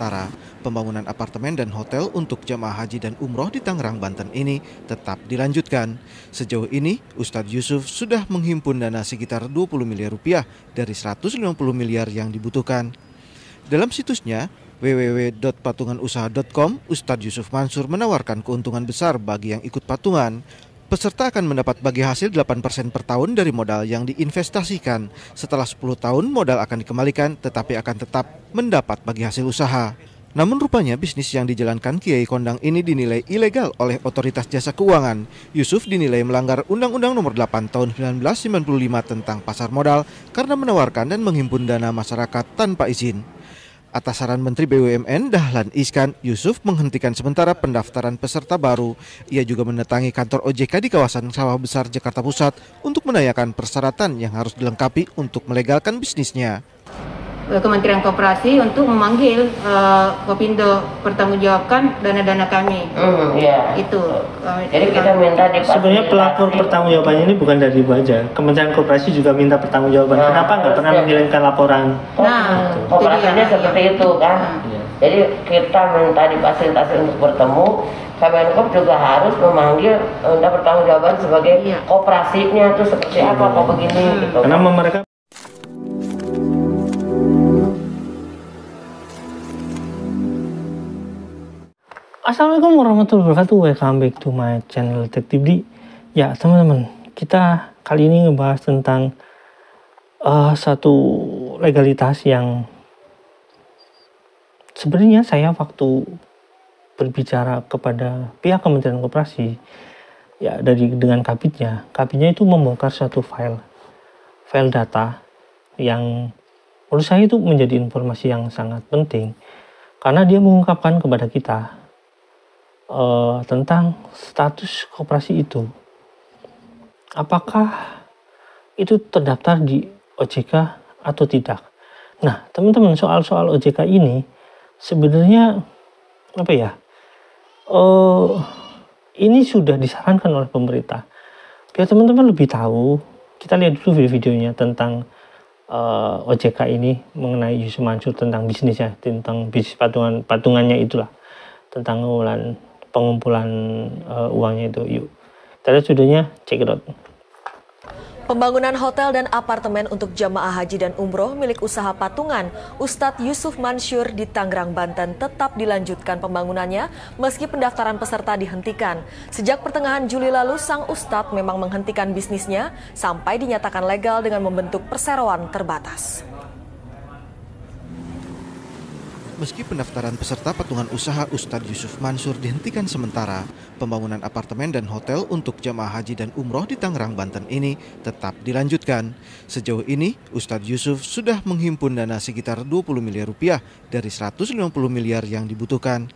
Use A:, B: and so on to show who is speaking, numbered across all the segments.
A: sementara, pembangunan apartemen dan hotel untuk jamaah haji dan umroh di Tangerang, Banten ini tetap dilanjutkan. Sejauh ini, Ustadz Yusuf sudah menghimpun dana sekitar 20 miliar rupiah dari 150 miliar yang dibutuhkan. Dalam situsnya, www.patunganusaha.com, Ustadz Yusuf Mansur menawarkan keuntungan besar bagi yang ikut patungan. Peserta akan mendapat bagi hasil 8% per tahun dari modal yang diinvestasikan. Setelah 10 tahun modal akan dikembalikan tetapi akan tetap mendapat bagi hasil usaha. Namun rupanya bisnis yang dijalankan Kiai Kondang ini dinilai ilegal oleh Otoritas Jasa Keuangan. Yusuf dinilai melanggar Undang-Undang Nomor 8 Tahun 1995 tentang pasar modal karena menawarkan dan menghimpun dana masyarakat tanpa izin. Atas saran Menteri BUMN Dahlan Iskan, Yusuf menghentikan sementara pendaftaran peserta baru. Ia juga mendatangi kantor OJK di kawasan Sawah Besar, Jakarta Pusat untuk menanyakan persyaratan yang harus dilengkapi untuk melegalkan bisnisnya.
B: Kementerian Koperasi untuk memanggil Kopindo pertanggungjawabkan dana-dana kami. Itu.
C: Jadi kita minta
D: sebenarnya pelapor pertanggungjawabannya ini bukan dari Ibu aja. Kementerian Koperasi juga minta pertanggungjawaban. Kenapa nggak pernah mengirimkan laporan?
C: Nah, koperasinya seperti itu kan. Jadi kita minta difasilitasi untuk bertemu. Kemenkop juga harus memanggil minta pertanggungjawaban sebagai koperasinya itu seperti apa kok begini gitu.
D: Karena mereka Assalamualaikum warahmatullahi wabarakatuh. Welcome back to my channel Detektif Di. Ya teman-teman, kita kali ini ngebahas tentang satu legalitas yang sebenarnya saya waktu berbicara kepada pihak Kementerian Koperasi ya dengan kabitnya itu membongkar satu file data yang menurut saya itu menjadi informasi yang sangat penting karena dia mengungkapkan kepada kita tentang status koperasi itu, apakah itu terdaftar di OJK atau tidak. Nah teman-teman, soal OJK ini sebenarnya apa ya, ini sudah disarankan oleh pemerintah. Biar teman-teman lebih tahu, kita lihat dulu videonya tentang OJK ini mengenai Yusuf Mansur, tentang bisnisnya, tentang bisnis patungannya itulah, tentang pengumpulan uangnya itu. Yuk kita lihat videonya, check it out.
E: Pembangunan hotel dan apartemen untuk jamaah haji dan umroh milik usaha patungan Ustadz Yusuf Mansur di Tangerang, Banten tetap dilanjutkan pembangunannya meski pendaftaran peserta dihentikan. Sejak pertengahan Juli lalu, sang Ustadz memang menghentikan bisnisnya sampai dinyatakan legal dengan membentuk perseroan terbatas.
A: Meski pendaftaran peserta patungan usaha Ustadz Yusuf Mansur dihentikan sementara, pembangunan apartemen dan hotel untuk jamaah haji dan umroh di Tangerang, Banten ini tetap dilanjutkan. Sejauh ini, Ustadz Yusuf sudah menghimpun dana sekitar 20 miliar rupiah dari 150 miliar yang dibutuhkan.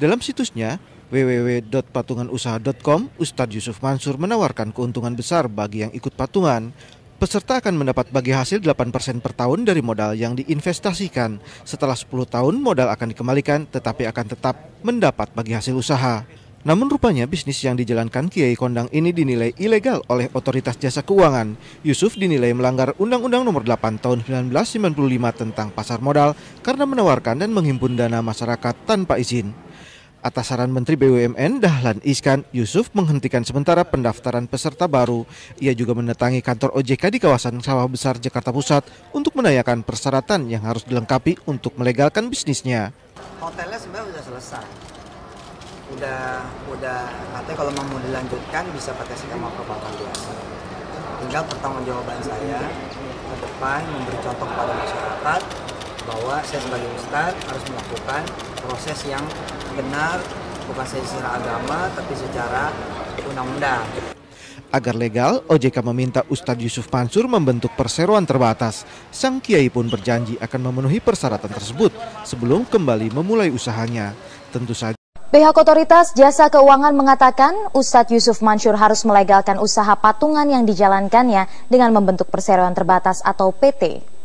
A: Dalam situsnya, www.patunganusaha.com, Ustadz Yusuf Mansur menawarkan keuntungan besar bagi yang ikut patungan. Peserta akan mendapat bagi hasil 8% per tahun dari modal yang diinvestasikan. Setelah 10 tahun modal akan dikembalikan tetapi akan tetap mendapat bagi hasil usaha. Namun rupanya bisnis yang dijalankan Kiai Kondang ini dinilai ilegal oleh Otoritas Jasa Keuangan. Yusuf dinilai melanggar Undang-Undang Nomor 8 Tahun 1995 tentang pasar modal karena menawarkan dan menghimpun dana masyarakat tanpa izin. Atas saran Menteri BUMN Dahlan Iskan, Yusuf menghentikan sementara pendaftaran peserta baru. Ia juga mendatangi kantor OJK di kawasan Sawah Besar, Jakarta Pusat untuk menanyakan persyaratan yang harus dilengkapi untuk melegalkan bisnisnya.
F: Hotelnya sebenarnya sudah selesai. Udah katanya kalau mau dilanjutkan bisa pakai skema perpatungan biasa. Tinggal pertanggungjawaban saya ke depan memberi contoh kepada masyarakat bahwa saya sebagai ustadz harus melakukan proses yang benar, bukan secara agama tapi secara undang-undang.
A: Agar legal, OJK meminta Ustadz Yusuf Mansur membentuk perseroan terbatas. Sang kiai pun berjanji akan memenuhi persyaratan tersebut sebelum kembali memulai usahanya. Tentu saja
G: pihak Otoritas Jasa Keuangan mengatakan Ustadz Yusuf Mansur harus melegalkan usaha patungan yang dijalankannya dengan membentuk perseroan terbatas atau PT.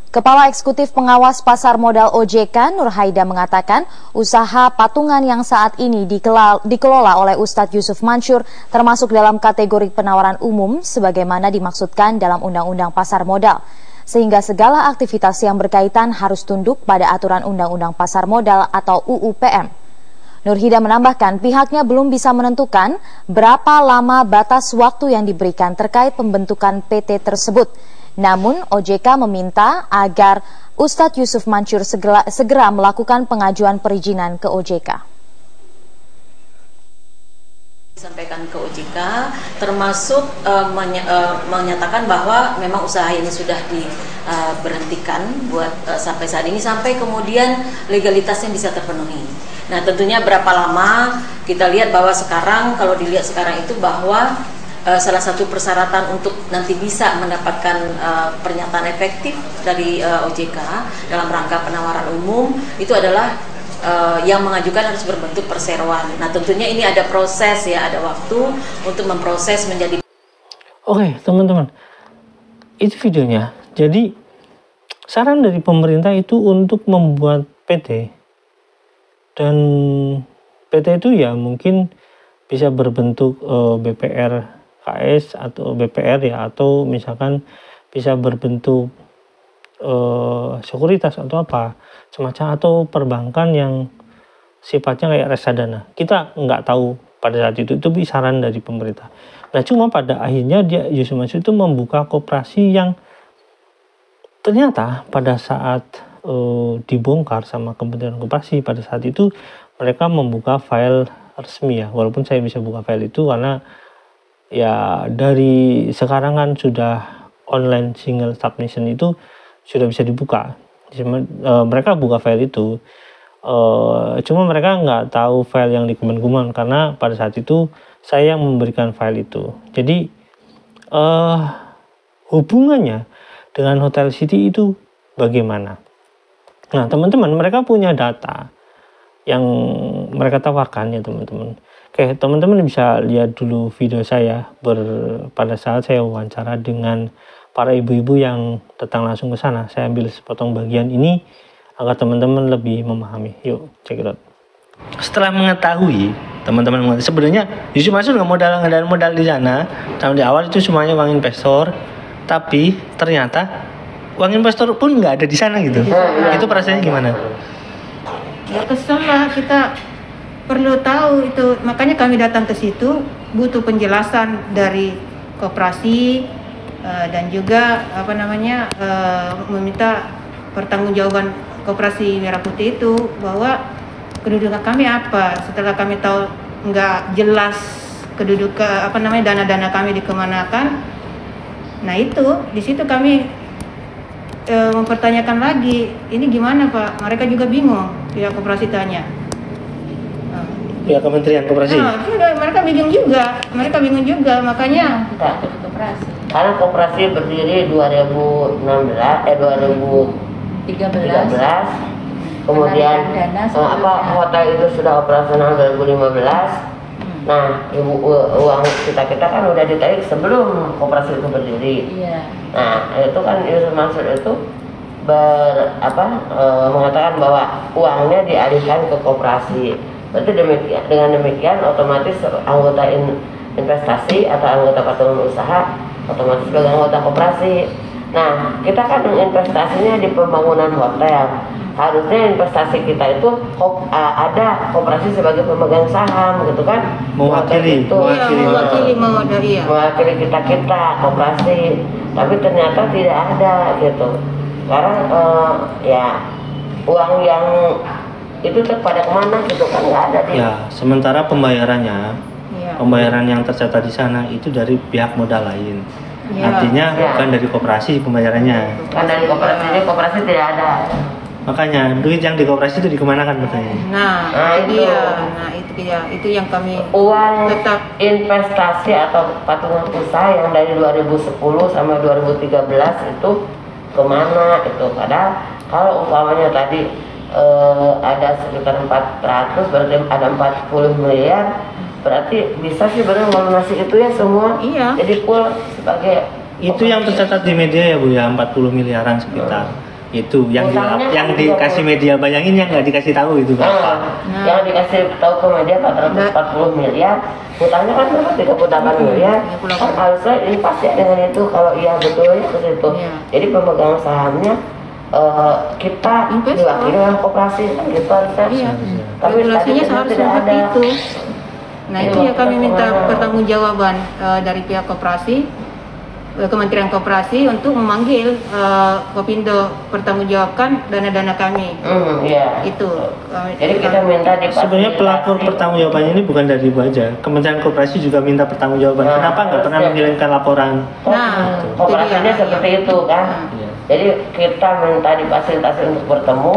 G: Kepala Eksekutif Pengawas Pasar Modal OJK Nur Haida mengatakan usaha patungan yang saat ini dikelola oleh Ustadz Yusuf Mansur termasuk dalam kategori penawaran umum sebagaimana dimaksudkan dalam Undang-Undang Pasar Modal. sehingga segala aktivitas yang berkaitan harus tunduk pada aturan Undang-Undang Pasar Modal atau UU PM. Nurhida menambahkan pihaknya belum bisa menentukan berapa lama batas waktu yang diberikan terkait pembentukan PT tersebut. Namun OJK meminta agar Ustadz Yusuf Mansur segera melakukan pengajuan perizinan ke OJK.
H: Disampaikan ke OJK termasuk menyatakan bahwa memang usaha ini sudah diberhentikan buat sampai saat ini, sampai kemudian legalitasnya bisa terpenuhi. Nah, tentunya berapa lama, kita lihat bahwa sekarang, kalau dilihat sekarang itu bahwa salah satu persyaratan untuk nanti bisa mendapatkan pernyataan efektif dari OJK dalam rangka penawaran umum itu adalah yang mengajukan harus berbentuk perseroan. Nah, tentunya ini ada proses ya, ada waktu untuk memproses menjadi.
D: Oke, teman-teman, itu videonya. Jadi saran dari pemerintah itu untuk membuat PT, dan PT itu ya mungkin bisa berbentuk BPR KS atau BPR ya, atau misalkan bisa berbentuk sekuritas atau apa semacam, atau perbankan yang sifatnya kayak reksadana. Kita nggak tahu pada saat itu saran dari pemerintah. Nah, cuma pada akhirnya Yusuf Mansur itu membuka koperasi yang ternyata pada saat dibongkar sama Kementerian Koperasi, pada saat itu mereka membuka file resmi ya, walaupun saya bisa buka file itu karena ya dari sekarang kan sudah online single submission itu sudah bisa dibuka. Mereka buka file itu, cuma mereka nggak tahu file yang di Kemenkumham karena pada saat itu saya yang memberikan file itu. Jadi hubungannya dengan Hotel City itu bagaimana? Nah, teman-teman, mereka punya data yang mereka tawarkan ya, teman-teman. Oke, teman-teman bisa lihat dulu video saya pada saat saya wawancara dengan para ibu-ibu yang datang langsung ke sana. Saya ambil sepotong bagian ini agar teman-teman lebih memahami. Yuk, check it out. Setelah mengetahui, teman-teman sebenarnya Yusuf Mansur nggak ada modal di sana. Di awal itu semuanya uang investor, tapi ternyata uang investor pun nggak ada di sana gitu. Itu perasaannya gimana?
B: Ya kesel lah, kita perlu tahu itu, makanya kami datang ke situ butuh penjelasan dari koperasi dan juga meminta pertanggungjawaban Koperasi Merah Putih itu bahwa kedudukan kami apa, setelah kami tahu nggak jelas kedudukan dana-dana kami dikemanakan. Nah, itu di situ kami mempertanyakan lagi, ini gimana Pak? Mereka juga bingung, pihak koperasi tanya.
D: Ya, Kementerian Koperasi.
B: Nah, mereka bingung juga, makanya
C: koperasi. Karena koperasi berdiri 2013, kemudian hotel itu sudah operasional 2015. Nah, uang kita kan udah ditarik sebelum koperasi itu berdiri. Iya. Nah, itu kan Yusuf Mansur itu mengatakan bahwa uangnya dialihkan ke koperasi. Berarti dengan demikian otomatis anggota investasi atau anggota patungan usaha otomatis sebagai anggota koperasi. Nah, kita kan investasinya di pembangunan hotel. Harusnya investasi kita itu ada koperasi sebagai pemegang saham gitu kan,
D: mewakili
C: kita koperasi, tapi ternyata tidak ada gitu. Sekarang ya uang yang itu pada kemana gitu kan, nggak ada
D: ya. Sementara pembayaran yang tercatat di sana itu dari pihak modal lain. Artinya bukan dari koperasi pembayarannya.
C: Bukan dari koperasi tidak ada.
D: Makanya duit yang di koperasi itu dikemanakan katanya?
B: Itu yang kami
C: tetap investasi atau patungan usaha yang dari 2010 sampai 2013 itu kemana itu? Padahal kalau umpamanya tadi ada sekitar 400, berarti ada 40 miliar, berarti bisa sih benar melunasi itu ya semua. Jadi full sebagai
D: itu yang tercatat di media ya Bu ya, 40 miliaran sekitar. Itu yang
C: Utangnya
D: yang
C: kan
D: dikasih media, bayangin yang nggak dikasih tahu itu berapa.
C: Yang dikasih tahu ke media 440 miliar, hutangnya kan berapa? 38 miliar. Kan harusnya ini pasti dengan itu, kalau iya betulnya ke situ. Jadi pemegang sahamnya kita diwakili oleh koperasi kan gitu harusnya. Tapi
B: regulasinya seharusnya seperti itu. Nah itu ya kami minta pertanggungjawaban dari pihak koperasi, Kementerian Koperasi untuk memanggil Kopindo pertanggungjawabkan dana-dana kami.
C: Iya.
B: Itu.
C: Jadi kita minta
D: sebenarnya pelapor pertanggungjawabannya ini bukan dari Ibu aja. Kementerian Koperasi juga minta pertanggungjawaban. Kenapa nggak pernah mengirimkan laporan?
C: Nah, koperasinya seperti itu kan. Jadi kita minta difasilitasi untuk bertemu.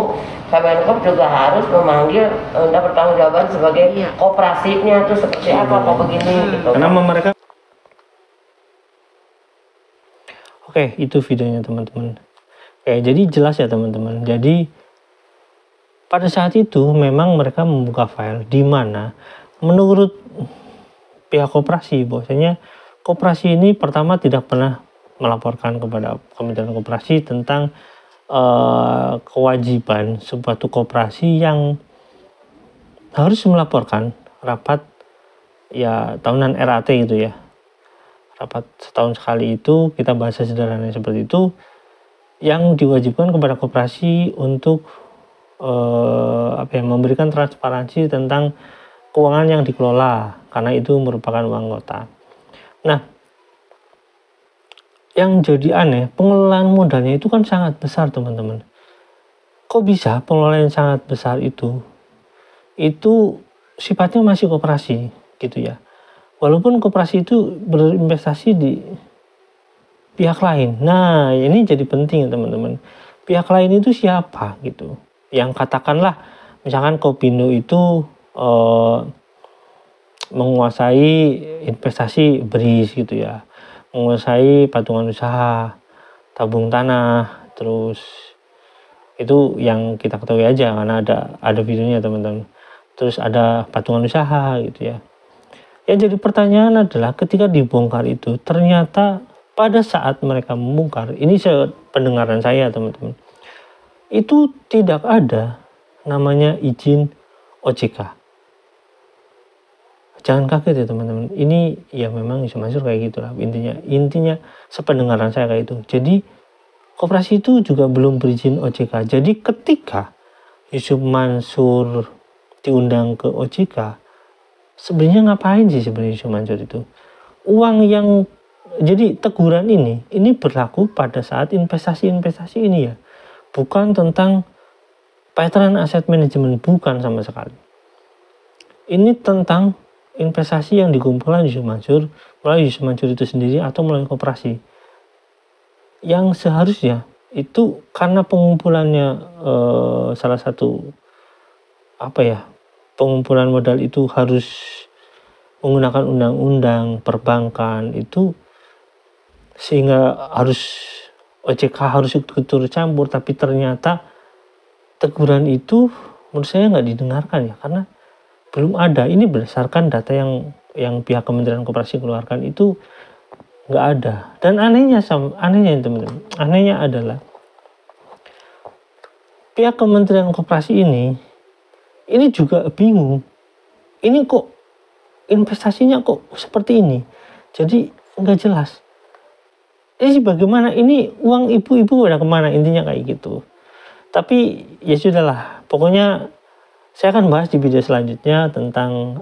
C: Kemenkop juga harus memanggil minta pertanggungjawaban sebagai koperasinya itu seperti apa kok begini gitu.
D: Karena mereka. Oke, itu videonya teman-teman. Oke, jadi jelas ya teman-teman. Jadi pada saat itu memang mereka membuka file di mana menurut pihak koperasi bahwasanya koperasi ini pertama tidak pernah melaporkan kepada Kementerian Koperasi tentang kewajiban suatu koperasi yang harus melaporkan rapat ya tahunan RAT gitu ya. Rapat setahun sekali itu, kita bahasa sederhananya seperti itu, yang diwajibkan kepada koperasi untuk memberikan transparansi tentang keuangan yang dikelola, karena itu merupakan uang kota. Nah, yang jadi aneh, pengelolaan modalnya itu kan sangat besar teman-teman. Kok bisa pengelolaan yang sangat besar itu sifatnya masih koperasi gitu ya. Walaupun koperasi itu berinvestasi di pihak lain. Nah, ini jadi penting ya teman-teman. Pihak lain itu siapa gitu? Yang katakanlah, misalkan Kopindo itu menguasai investasi BRIS gitu ya. Menguasai patungan usaha, tabung tanah, terus itu yang kita ketahui aja karena ada videonya teman-teman. Terus ada patungan usaha gitu ya. Yang jadi pertanyaan adalah ketika dibongkar itu ternyata pada saat mereka membongkar, ini pendengaran saya teman-teman, itu tidak ada namanya izin OJK. Jangan kaget ya teman-teman, ini ya memang Yusuf Mansur kayak gitulah intinya sependengaran saya kayak itu. Jadi koperasi itu juga belum berizin OJK. Jadi ketika Yusuf Mansur diundang ke OJK, sebenarnya ngapain sih sebenarnya Yusuf Mansur itu? Uang yang jadi teguran ini berlaku pada saat investasi ini ya. Bukan tentang pattern aset manajemen, bukan sama sekali. Ini tentang investasi yang dikumpulkan Yusuf Mansur melalui Yusuf Mansur itu sendiri atau melalui koperasi. Yang seharusnya itu karena pengumpulannya salah satu pengumpulan modal itu harus menggunakan undang-undang perbankan itu, sehingga OJK harus ikut campur, tapi ternyata teguran itu menurut saya nggak didengarkan ya, karena belum ada. Ini berdasarkan data yang pihak Kementerian Koperasi keluarkan itu nggak ada. Dan anehnya teman-teman, anehnya adalah pihak Kementerian Koperasi ini juga bingung. Ini kok investasinya kok seperti ini. Jadi nggak jelas. Ini bagaimana? Ini uang ibu-ibu udah kemana? Intinya kayak gitu. Tapi ya sudahlah. Pokoknya saya akan bahas di video selanjutnya tentang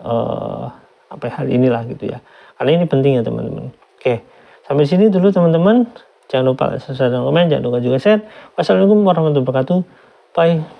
D: hal inilah gitu ya. Karena ini penting ya teman-teman. Oke, sampai sini dulu teman-teman. Jangan lupa subscribe dan komen. Jangan lupa juga share. Wassalamualaikum warahmatullahi wabarakatuh. Bye.